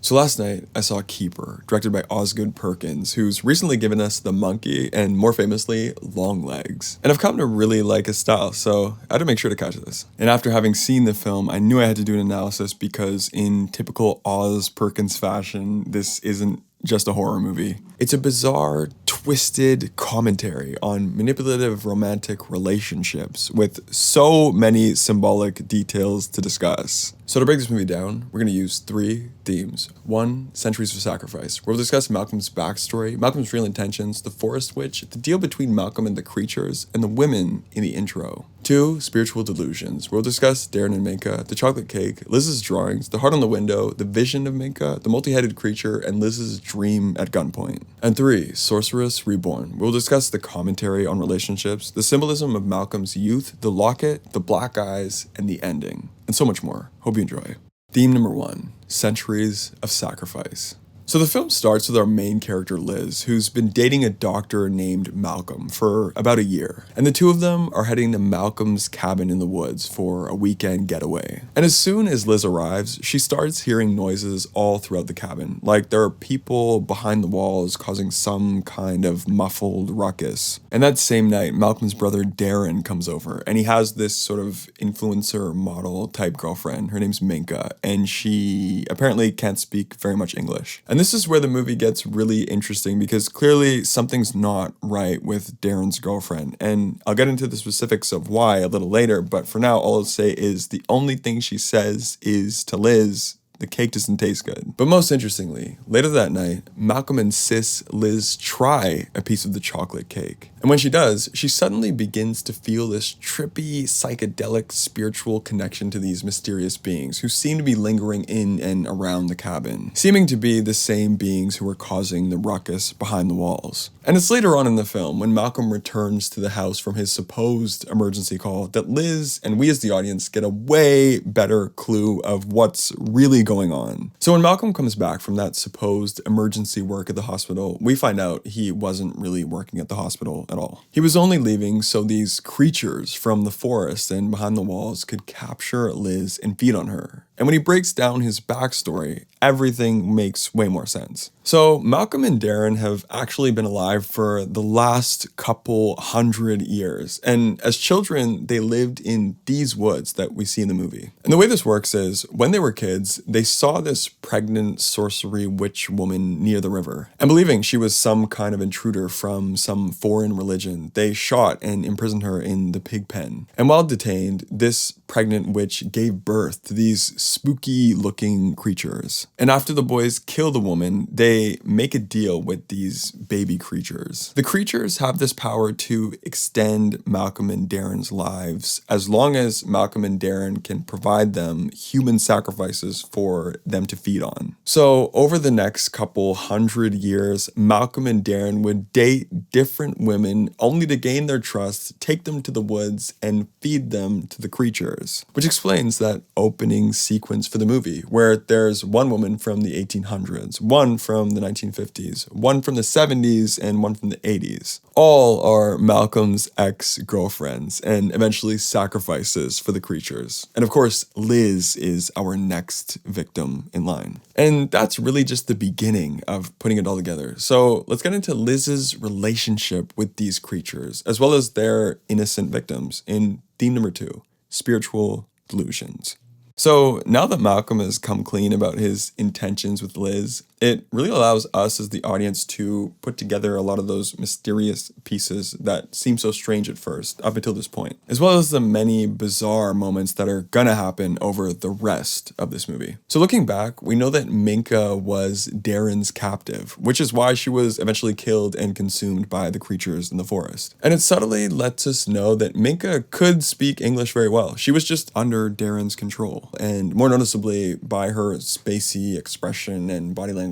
So last night, I saw Keeper, directed by Osgood Perkins, who's recently given us The Monkey and, more famously, Longlegs. And I've come to really like his style, so I had to make sure to catch this. And after having seen the film, I knew I had to do an analysis because in typical Oz Perkins fashion, this isn't just a horror movie. It's a bizarre, twisted commentary on manipulative romantic relationships with so many symbolic details to discuss. So to break this movie down, we're going to use three themes. One, Centuries of Sacrifice, where we'll discuss Malcolm's backstory, Malcolm's real intentions, the Forest Witch, the deal between Malcolm and the creatures, and the women in the intro. Two, Spiritual Delusions, where we'll discuss Darren and Minka, the chocolate cake, Liz's drawings, the heart on the window, the vision of Minka, the multi-headed creature, and Liz's dream at gunpoint. And three, Sorceress, Reborn, where we'll discuss the commentary on relationships, the symbolism of Malcolm's youth, the locket, the black eyes, and the ending, and so much more. Hope you enjoy. Theme number one, Centuries of Sacrifice. So the film starts with our main character Liz, who's been dating a doctor named Malcolm for about a year. And the two of them are heading to Malcolm's cabin in the woods for a weekend getaway. And as soon as Liz arrives, she starts hearing noises all throughout the cabin, like there are people behind the walls causing some kind of muffled ruckus. And that same night, Malcolm's brother Darren comes over, and he has this sort of influencer model type girlfriend. Her name's Minka, and she apparently can't speak very much English. And this is where the movie gets really interesting because clearly something's not right with Darren's girlfriend. And I'll get into the specifics of why a little later, but for now, all I'll say is the only thing she says is to Liz, the cake doesn't taste good. But most interestingly, later that night, Malcolm insists Liz try a piece of the chocolate cake. And when she does, she suddenly begins to feel this trippy, psychedelic, spiritual connection to these mysterious beings who seem to be lingering in and around the cabin, seeming to be the same beings who are causing the ruckus behind the walls. And it's later on in the film, when Malcolm returns to the house from his supposed emergency call, that Liz and we as the audience get a way better clue of what's really going on. So when Malcolm comes back from that supposed emergency work at the hospital, we find out he wasn't really working at the hospital at all. He was only leaving so these creatures from the forest and behind the walls could capture Liz and feed on her. And when he breaks down his backstory, everything makes way more sense. So Malcolm and Darren have actually been alive for the last couple hundred years. And as children, they lived in these woods that we see in the movie. And the way this works is, when they were kids, they saw this pregnant sorcery witch woman near the river. And believing she was some kind of intruder from some foreign religion, they shot and imprisoned her in the pig pen. And while detained, this pregnant witch gave birth to these spooky looking creatures. And after the boys kill the woman, they make a deal with these baby creatures. The creatures have this power to extend Malcolm and Darren's lives as long as Malcolm and Darren can provide them human sacrifices for them to feed on. So over the next couple hundred years, Malcolm and Darren would date different women only to gain their trust, take them to the woods, and feed them to the creatures. Which explains that opening sequence for the movie, where there's one woman from the 1800s, one from the 1950s, one from the 70s, and one from the 80s. All are Malcolm's ex-girlfriends and eventually sacrifices for the creatures. And of course, Liz is our next victim in line. And that's really just the beginning of putting it all together. So let's get into Liz's relationship with these creatures, as well as their innocent victims in theme number two, Spiritual Delusions. So now that Malcolm has come clean about his intentions with Liz, it really allows us as the audience to put together a lot of those mysterious pieces that seem so strange at first, up until this point, as well as the many bizarre moments that are gonna happen over the rest of this movie. So looking back, we know that Minka was Darren's captive, which is why she was eventually killed and consumed by the creatures in the forest. And it subtly lets us know that Minka could speak English very well. She was just under Darren's control, and more noticeably by her spacey expression and body language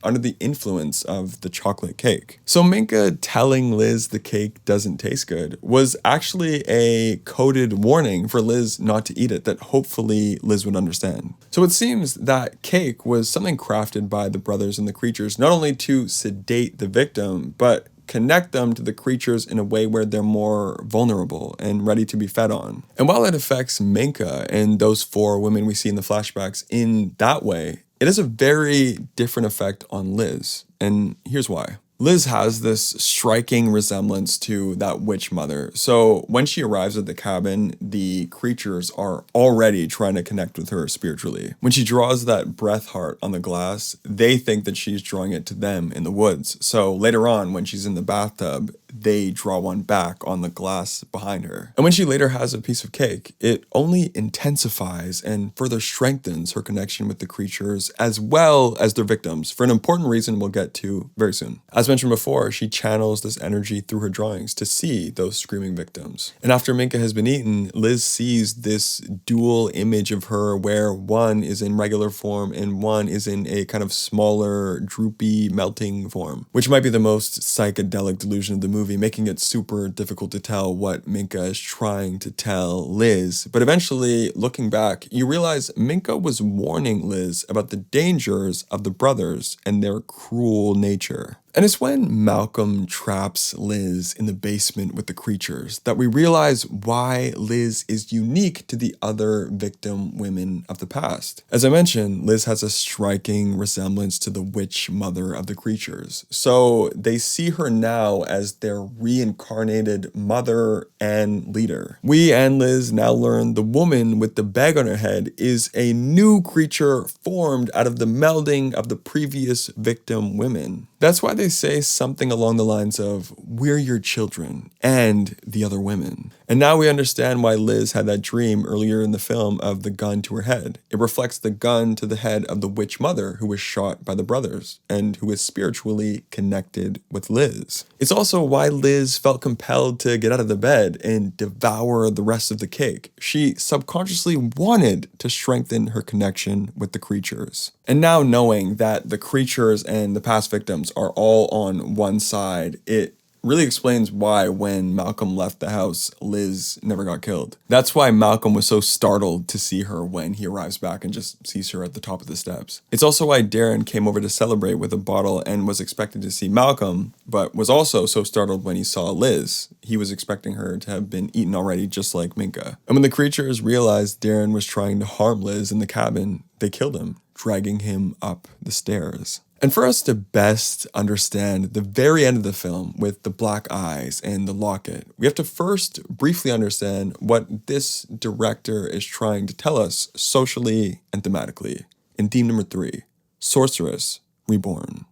under the influence of the chocolate cake. So Minka telling Liz the cake doesn't taste good was actually a coded warning for Liz not to eat it that hopefully Liz would understand. So it seems that cake was something crafted by the brothers and the creatures, not only to sedate the victim, but connect them to the creatures in a way where they're more vulnerable and ready to be fed on. And while it affects Minka and those four women we see in the flashbacks in that way, it has a very different effect on Liz, and here's why. Liz has this striking resemblance to that witch mother. So when she arrives at the cabin, the creatures are already trying to connect with her spiritually. When she draws that breath heart on the glass, they think that she's drawing it to them in the woods. So later on, when she's in the bathtub, they draw one back on the glass behind her. And when she later has a piece of cake, it only intensifies and further strengthens her connection with the creatures as well as their victims, for an important reason we'll get to very soon. As mentioned before, she channels this energy through her drawings to see those screaming victims. And after Minka has been eaten, Liz sees this dual image of her where one is in regular form and one is in a kind of smaller, droopy, melting form, which might be the most psychedelic delusion of the movie, making it super difficult to tell what Minka is trying to tell Liz. But eventually, looking back, you realize Minka was warning Liz about the dangers of the brothers and their cruel nature. And it's when Malcolm traps Liz in the basement with the creatures that we realize why Liz is unique to the other victim women of the past. As I mentioned, Liz has a striking resemblance to the witch mother of the creatures. So they see her now as their reincarnated mother and leader. We and Liz now learn the woman with the bag on her head is a new creature formed out of the melding of the previous victim women. That's why they say something along the lines of, "We're your children and the other women." And now we understand why Liz had that dream earlier in the film of the gun to her head. It reflects the gun to the head of the witch mother who was shot by the brothers and who is spiritually connected with Liz. It's also why Liz felt compelled to get out of the bed and devour the rest of the cake. She subconsciously wanted to strengthen her connection with the creatures. And now knowing that the creatures and the past victims are all on one side, it really explains why when Malcolm left the house, Liz never got killed. That's why Malcolm was so startled to see her when he arrives back and just sees her at the top of the steps. It's also why Darren came over to celebrate with a bottle and was expecting to see Malcolm, but was also so startled when he saw Liz. He was expecting her to have been eaten already, just like Minka. And when the creatures realized Darren was trying to harm Liz in the cabin, they killed him, dragging him up the stairs. And for us to best understand the very end of the film with the black eyes and the locket, we have to first briefly understand what this director is trying to tell us socially and thematically. In theme number 3, Sorceress, Reborn.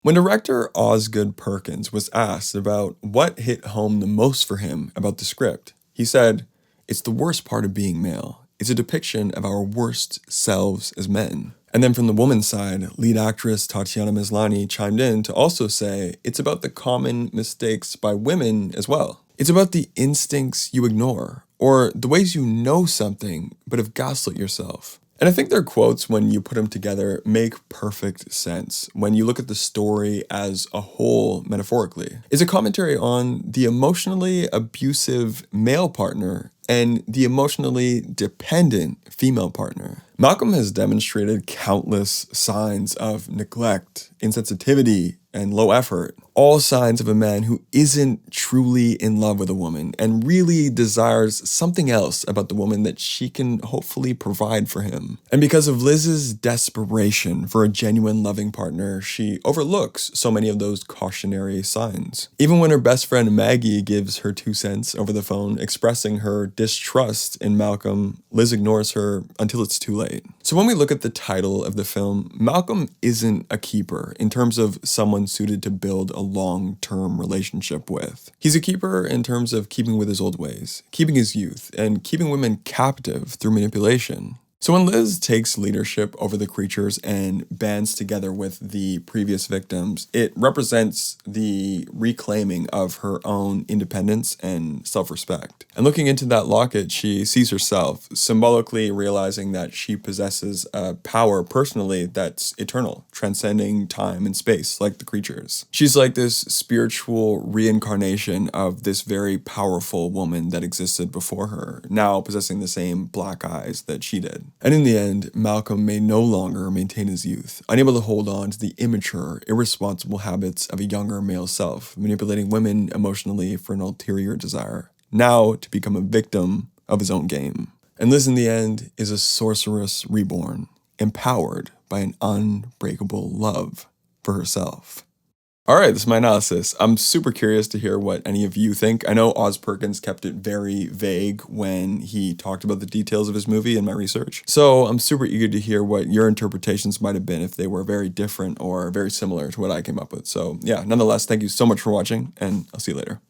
When director Osgood Perkins was asked about what hit home the most for him about the script, he said, "It's the worst part of being male. It's a depiction of our worst selves as men." And then from the woman's side, lead actress Tatiana Maslany chimed in to also say it's about the common mistakes by women as well. It's about the instincts you ignore, or the ways you know something but have gaslit yourself. And I think their quotes, when you put them together, make perfect sense when you look at the story as a whole metaphorically. It's a commentary on the emotionally abusive male partner and the emotionally dependent female partner. Malcolm has demonstrated countless signs of neglect, insensitivity, and low effort. All signs of a man who isn't truly in love with a woman and really desires something else about the woman that she can hopefully provide for him. And because of Liz's desperation for a genuine loving partner, she overlooks so many of those cautionary signs. Even when her best friend Maggie gives her 2 cents over the phone expressing her distrust in Malcolm, Liz ignores her until it's too late. So when we look at the title of the film, Malcolm isn't a keeper in terms of someone suited to build a long-term relationship with. He's a keeper in terms of keeping with his old ways, keeping his youth, and keeping women captive through manipulation. So when Liz takes leadership over the creatures and bands together with the previous victims, it represents the reclaiming of her own independence and self-respect. And looking into that locket, she sees herself, symbolically realizing that she possesses a power personally that's eternal, transcending time and space like the creatures. She's like this spiritual reincarnation of this very powerful woman that existed before her, now possessing the same black eyes that she did. And in the end, Malcolm may no longer maintain his youth, unable to hold on to the immature, irresponsible habits of a younger male self, manipulating women emotionally for an ulterior desire, now to become a victim of his own game. And Liz, in the end, is a sorceress reborn, empowered by an unbreakable love for herself. All right, this is my analysis. I'm super curious to hear what any of you think. I know Oz Perkins kept it very vague when he talked about the details of his movie in my research. So I'm super eager to hear what your interpretations might have been, if they were very different or very similar to what I came up with. So yeah, nonetheless, thank you so much for watching, and I'll see you later.